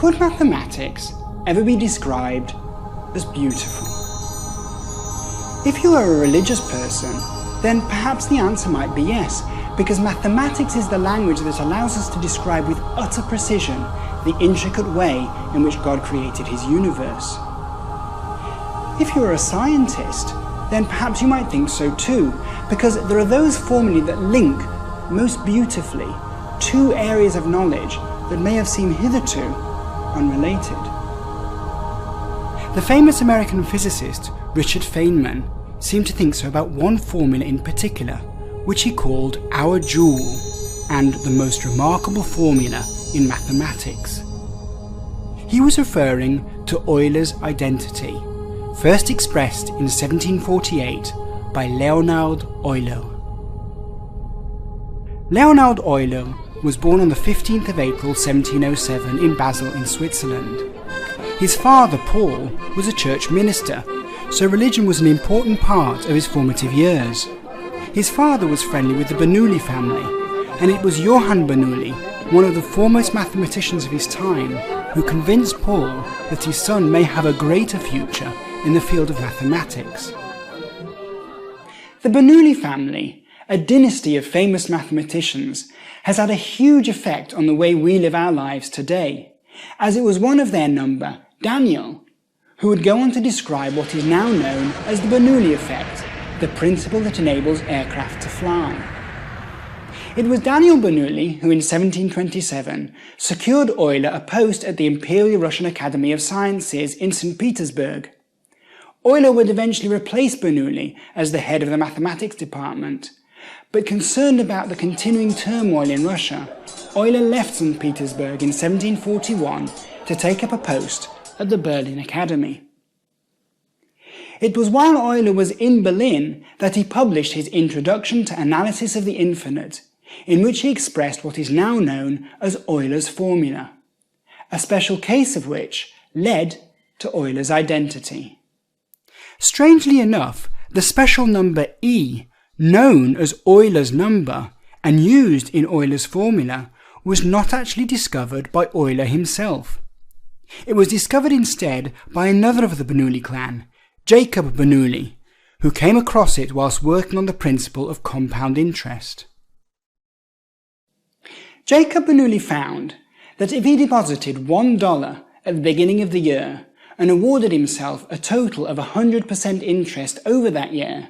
Could mathematics ever be described as beautiful? If you are a religious person, then perhaps the answer might be yes, because mathematics is the language that allows us to describe with utter precision the intricate way in which God created his universe. If you are a scientist, then perhaps you might think so too, because there are those formulae that link, most beautifully, two areas of knowledge that may have seemed hitherto unrelated. The famous American physicist Richard Feynman seemed to think so about one formula in particular, which he called our Joule, and the most remarkable formula in mathematics. He was referring to Euler's identity, first expressed in 1748 by Leonhard Euler. Leonhard Euler was born on the 15th of April 1707 in Basel in Switzerland. His father, Paul, was a church minister, so religion was an important part of his formative years. His father was friendly with the Bernoulli family, and it was Johann Bernoulli, one of the foremost mathematicians of his time, who convinced Paul that his son may have a greater future in the field of mathematics. The Bernoulli family, a dynasty of famous mathematicians, has had a huge effect on the way we live our lives today, as it was one of their number, Daniel, who would go on to describe what is now known as the Bernoulli effect, the principle that enables aircraft to fly. It was Daniel Bernoulli who in 1727 secured Euler a post at the Imperial Russian Academy of Sciences in St. Petersburg. Euler would eventually replace Bernoulli as the head of the mathematics department, but concerned about the continuing turmoil in Russia, Euler left St. Petersburg in 1741 to take up a post at the Berlin Academy. It was while Euler was in Berlin that he published his Introduction to Analysis of the Infinite, in which he expressed what is now known as Euler's formula, a special case of which led to Euler's identity. Strangely enough, the special number E, known as Euler's number and used in Euler's formula, was not actually discovered by Euler himself. It was discovered instead by another of the Bernoulli clan, Jacob Bernoulli, who came across it whilst working on the principle of compound interest. Jacob Bernoulli found that if he deposited $1 at the beginning of the year and awarded himself a total of 100% interest over that year,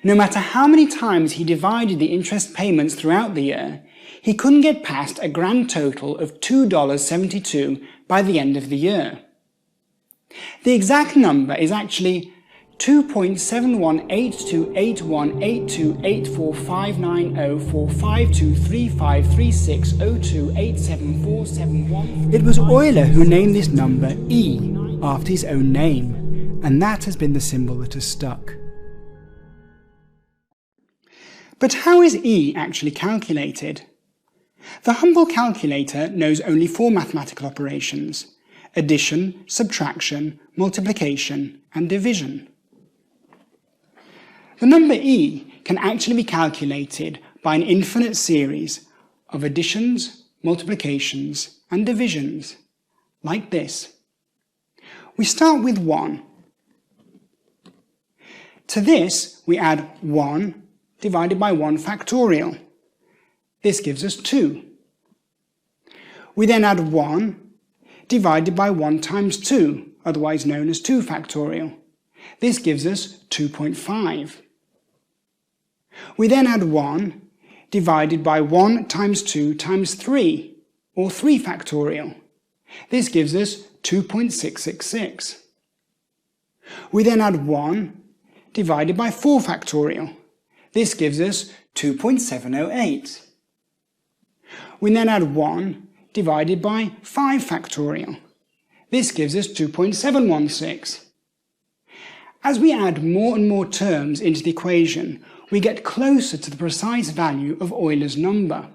no matter how many times he divided the interest payments throughout the year, he couldn't get past a grand total of $2.72 by the end of the year. The exact number is actually 2.718281882845235360287471. It was Euler who named this number E after his own name, and that has been the symbol that has stuck. But how is E actually calculated? The humble calculator knows only 4 mathematical operations: addition, subtraction, multiplication, and division. The number E can actually be calculated by an infinite series of additions, multiplications, and divisions, like this. We start with 1. To this, we add 1 divided by 1 factorial. This gives us 2. We then add 1 divided by 1 times 2, otherwise known as 2 factorial. This gives us 2.5. We then add 1 divided by 1 times 2 times 3, or 3 factorial. This gives us 2.666. We then add 1 divided by 4 factorial. This gives us 2.708. We then add 1 divided by 5 factorial. This gives us 2.716. As we add more and more terms into the equation, we get closer to the precise value of Euler's number.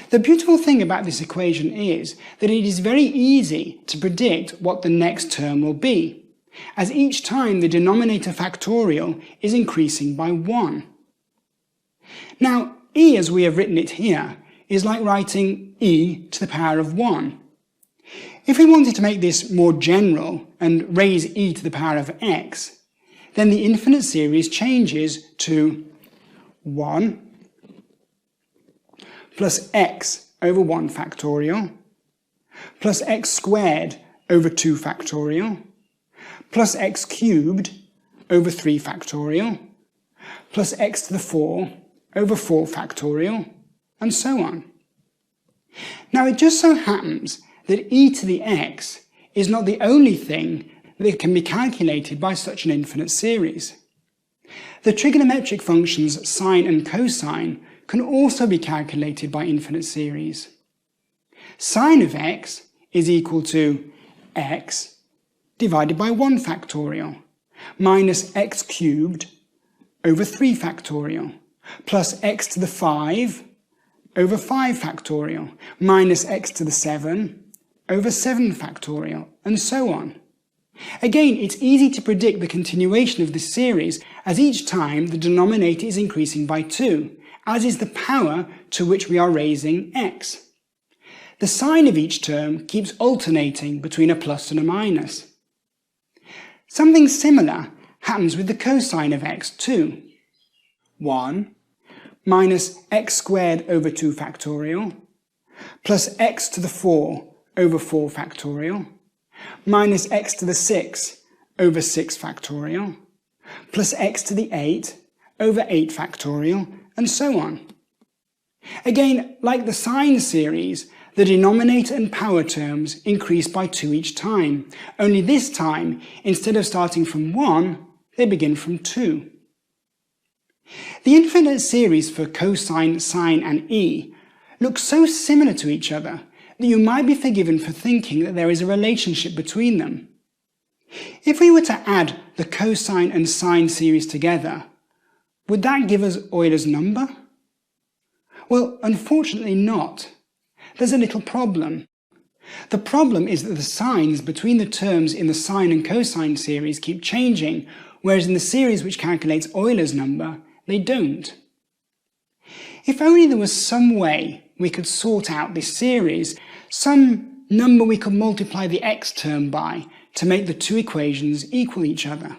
The beautiful thing about this equation is that it is very easy to predict what the next term will be, as each time the denominator factorial is increasing by 1. Now, E, as we have written it here, is like writing e to the power of 1. If we wanted to make this more general and raise e to the power of x, then the infinite series changes to 1 plus x over 1 factorial plus x squared over 2 factorial plus x cubed over 3 factorial plus x to the 4 over 4 factorial, and so on. Now it just so happens that e to the x is not the only thing that can be calculated by such an infinite series. The trigonometric functions sine and cosine can also be calculated by infinite series. Sine of x is equal to x divided by 1 factorial minus x cubed over 3 factorial plus x to the 5 over 5 factorial minus x to the 7 over 7 factorial, and so on. Again, it's easy to predict the continuation of this series, as each time the denominator is increasing by 2, as is the power to which we are raising x. The sign of each term keeps alternating between a plus and a minus. Something similar happens with the cosine of x too. 1 minus x squared over 2 factorial plus x to the 4 over 4 factorial minus x to the 6 over 6 factorial plus x to the 8 over 8 factorial, and so on. Again, like the sine series, the denominator and power terms increase by 2 each time, only this time, instead of starting from 1, they begin from 2. The infinite series for cosine, sine and e look so similar to each other that you might be forgiven for thinking that there is a relationship between them. If we were to add the cosine and sine series together, would that give us Euler's number? Well, unfortunately not. There's a little problem. The problem is that the signs between the terms in the sine and cosine series keep changing, whereas in the series which calculates Euler's number, they don't. If only there was some way we could sort out this series, some number we could multiply the x term by to make the two equations equal each other.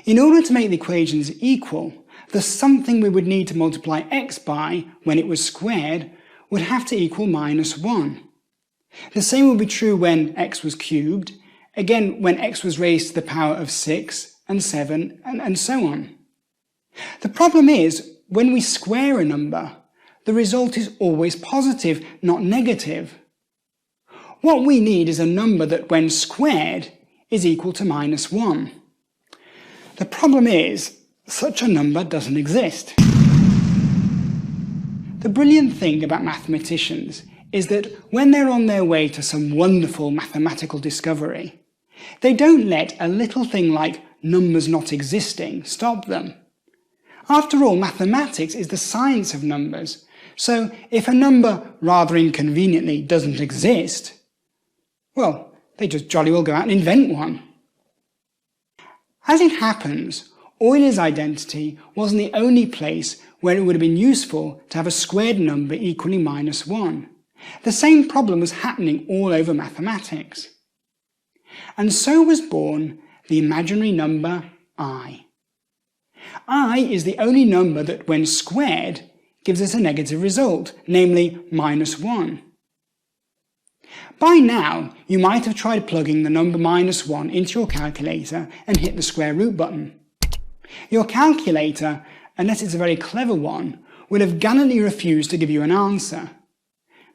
In order to make the equations equal, the something we would need to multiply x by when it was squared would have to equal minus 1. The same would be true when x was cubed, again when x was raised to the power of 6 and 7 and so on. The problem is, when we square a number, the result is always positive, not negative. What we need is a number that, when squared, is equal to minus 1. The problem is, such a number doesn't exist. The brilliant thing about mathematicians is that when they're on their way to some wonderful mathematical discovery, they don't let a little thing like numbers not existing stop them. After all, mathematics is the science of numbers, so if a number rather inconveniently doesn't exist, well, they just jolly well go out and invent one. As it happens, Euler's identity wasn't the only place where it would have been useful to have a squared number equaling minus 1. The same problem was happening all over mathematics. And so was born the imaginary number I. I is the only number that, when squared, gives us a negative result, namely minus 1. By now, you might have tried plugging the number minus 1 into your calculator and hit the square root button. Your calculator, unless it's a very clever one, will have gallantly refused to give you an answer.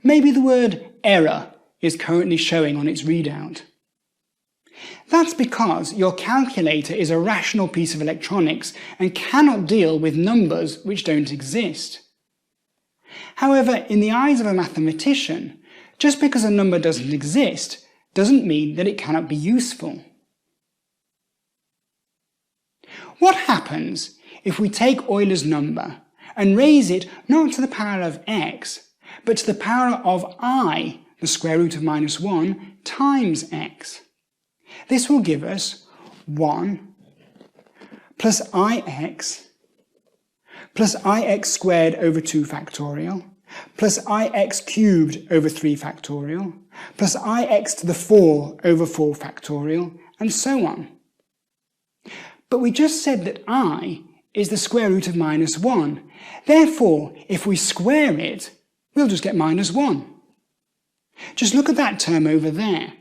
Maybe the word error is currently showing on its readout. That's because your calculator is a rational piece of electronics and cannot deal with numbers which don't exist. However, in the eyes of a mathematician, just because a number doesn't exist doesn't mean that it cannot be useful. What happens if we take Euler's number and raise it not to the power of x, but to the power of I, the square root of minus 1, times x? This will give us 1 plus ix squared over 2 factorial plus ix cubed over 3 factorial, plus ix to the 4 over 4 factorial, and so on. But we just said that I is the square root of minus 1. Therefore, if we square it, we'll just get minus 1. Just look at that term over there.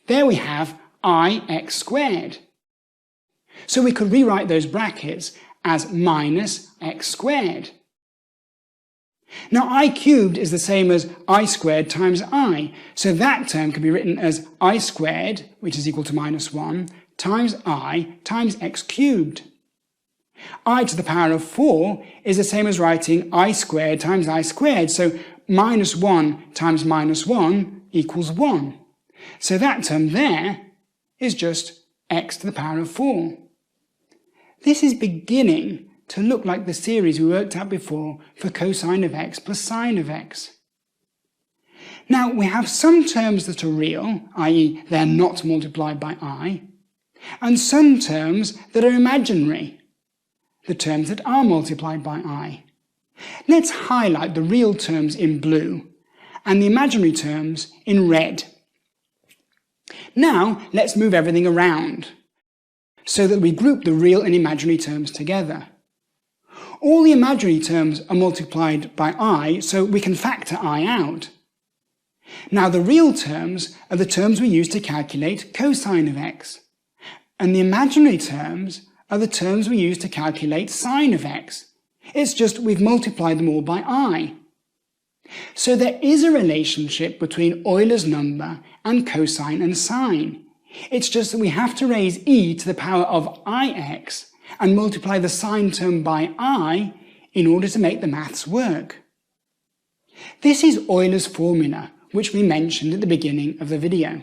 There we have ix squared. So we could rewrite those brackets as minus x squared. Now I cubed is the same as I squared times I, so that term can be written as I squared, which is equal to minus 1, times I times x cubed. I to the power of 4 is the same as writing I squared times I squared, so minus 1 times minus 1 equals 1. So that term there is just x to the power of 4. This is beginning to look like the series we worked out before for cosine of x plus sine of x. Now we have some terms that are real, i.e. they're not multiplied by I, and some terms that are imaginary, the terms that are multiplied by I. Let's highlight the real terms in blue and the imaginary terms in red. Now let's move everything around so that we group the real and imaginary terms together. All the imaginary terms are multiplied by I, so we can factor I out. Now the real terms are the terms we use to calculate cosine of x, and the imaginary terms are the terms we use to calculate sine of x. It's just we've multiplied them all by I. So there is a relationship between Euler's number and cosine and sine. It's just that we have to raise e to the power of ix and multiply the sine term by I in order to make the maths work. This is Euler's formula, which we mentioned at the beginning of the video.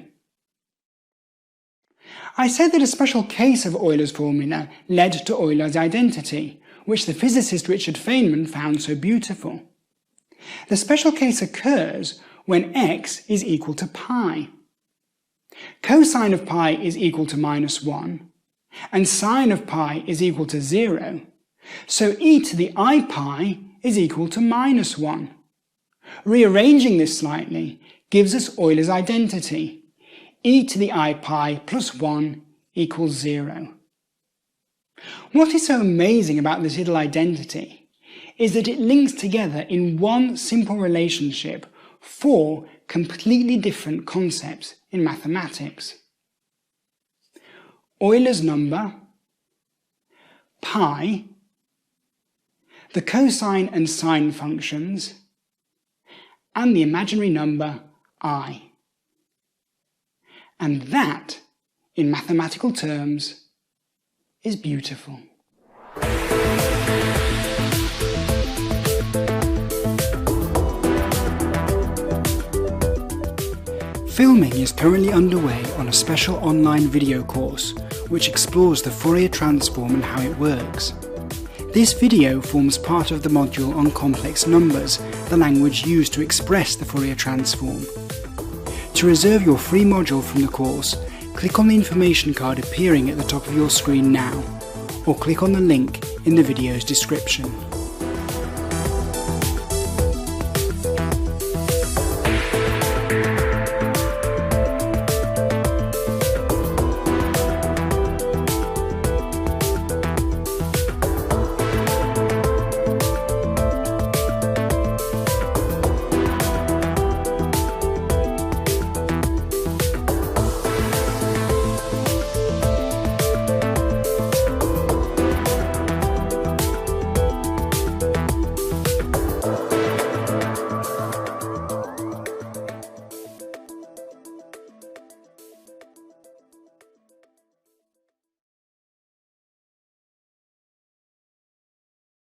I said that a special case of Euler's formula led to Euler's identity, which the physicist Richard Feynman found so beautiful. The special case occurs when x is equal to pi. Cosine of pi is equal to minus 1, and sine of pi is equal to 0, so e to the I pi is equal to minus 1. Rearranging this slightly gives us Euler's identity. E to the I pi plus 1 equals 0. What is so amazing about this little identity is that it links together in one simple relationship 4 completely different concepts in mathematics. Euler's number, pi, the cosine and sine functions, and the imaginary number I. And that, in mathematical terms, is beautiful. Filming is currently underway on a special online video course which explores the Fourier transform and how it works. This video forms part of the module on complex numbers, the language used to express the Fourier transform. To reserve your free module from the course, click on the information card appearing at the top of your screen now, or click on the link in the video's description.